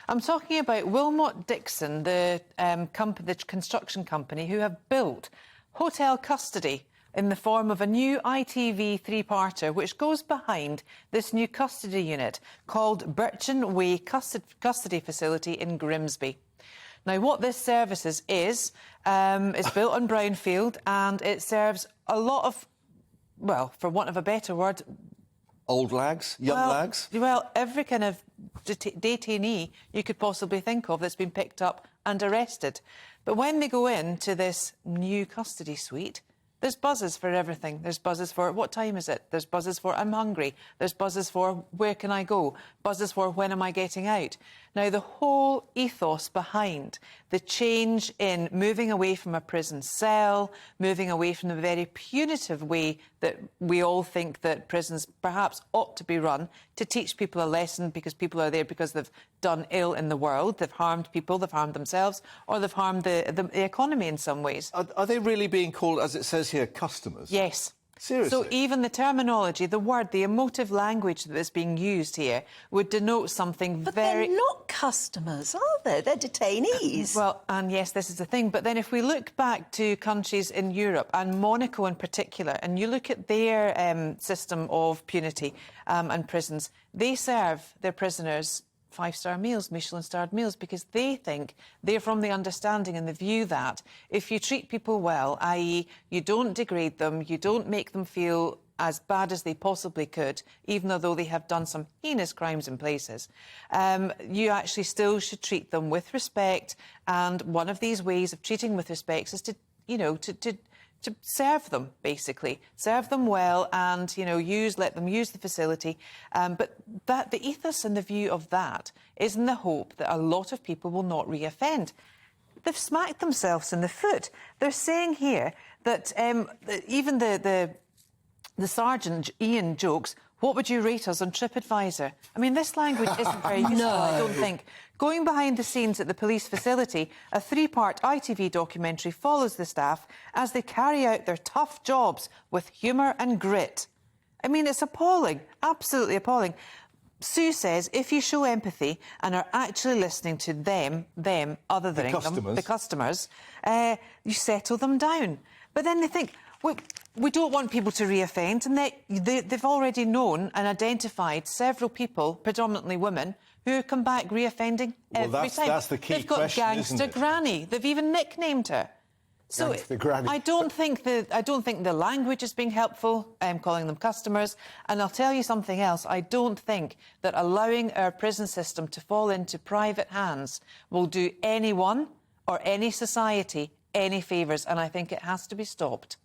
I'm talking about Wilmot Dixon, the construction company, who have built hotel custody in the form of a new ITV three-parter, which goes behind this new custody unit called Birchin Way Custody Facility in Grimsby. Now, what this services is built on brownfield, and it serves a lot of, well, for want of a better word, old lags, young lags? Well, every kind of detainee you could possibly think of that's been picked up and arrested. But when they go into this new custody suite, there's buzzes for everything. There's buzzes for, what time is it? There's buzzes for, I'm hungry. There's buzzes for, where can I go? Buzzes for, when am I getting out? Now, the whole ethos behind the change in moving away from a prison cell, moving away from the very punitive way that we all think that prisons perhaps ought to be run, to teach people a lesson because people are there because they've done ill in the world, they've harmed people, they've harmed themselves, or they've harmed the economy in some ways. Are they really being called, as it says here, customers? Yes. Seriously? So even the terminology, the word, the emotive language that is being used here would denote something but very... But they're not customers, are they? They're detainees. Well, and yes, this is the thing. But then if we look back to countries in Europe, and Monaco in particular, and you look at their system of punity and prisons, they serve their prisoners five-star meals, Michelin-starred meals, because they think, they're from the understanding and the view that if you treat people well, i.e. you don't degrade them, you don't make them feel as bad as they possibly could, even though they have done some heinous crimes in places, you actually still should treat them with respect. And one of these ways of treating with respect is to, you know, to serve them, basically. Serve them well and, you know, let them use the facility. But the ethos and the view of that is in the hope that a lot of people will not reoffend. They've smacked themselves in the foot. They're saying here that even the sergeant, Ian, jokes, what would you rate us on TripAdvisor? I mean, this language isn't very useful, No. I don't think. Going behind the scenes at the police facility, a three-part ITV documentary follows the staff as they carry out their tough jobs with humour and grit. I mean, it's appalling, absolutely appalling. Sue says if you show empathy and are actually listening to them, other than the customers, you settle them down. But then they think, we don't want people to reoffend, and they've already known and identified several people, predominantly women, who come back reoffending every time. That's the key They've got question, Gangster isn't it? Granny. They've even nicknamed her. So Granny. I don't think the language is being helpful, calling them customers. And I'll tell you something else. I don't think that allowing our prison system to fall into private hands will do anyone or any society any favours, and I think it has to be stopped.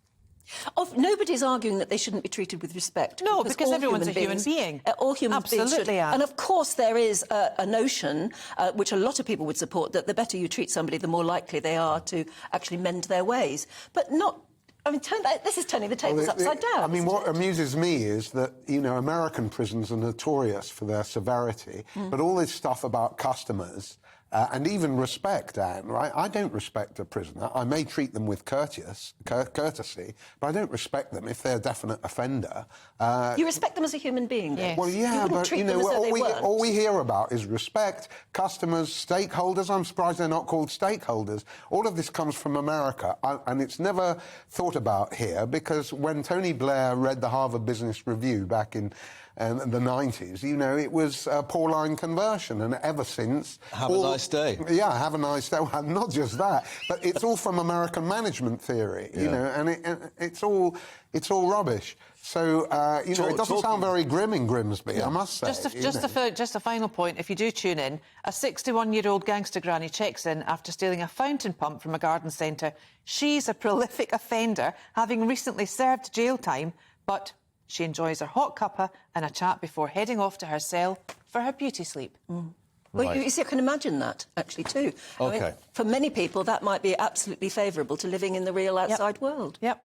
Nobody's arguing that they shouldn't be treated with respect. No, because everyone's a human being. All human beings should. Absolutely are. And of course there is a notion, which a lot of people would support, that the better you treat somebody, the more likely they are to actually mend their ways. But not... I mean, this is turning the tables upside down. I mean, what amuses me is that, you know, American prisons are notorious for their severity, but all this stuff about customers and even respect, Anne, right? I don't respect a prisoner. I may treat them with courtesy, but I don't respect them if they're a definite offender. You respect them as a human being, then? Yes. Well, yeah, but, you know, all we hear about is respect, customers, stakeholders. I'm surprised they're not called stakeholders. All of this comes from America, and it's never thought about here, because when Tony Blair read the Harvard Business Review back in the 90s, you know, it was a Pauline conversion, and ever since... Have a nice day. Yeah, have a nice day. Well, not just that, but it's all from American management theory, you know, and it's all rubbish. So, you know, it doesn't sound very grim in Grimsby, I must say. Just a final point, if you do tune in, a 61-year-old gangster granny checks in after stealing a fountain pump from a garden centre. She's a prolific offender, having recently served jail time, but she enjoys her hot cuppa and a chat before heading off to her cell for her beauty sleep. Well, Right. you see, I can imagine that, actually, too. OK. I mean, for many people, that might be absolutely favourable to living in the real outside world. Yep.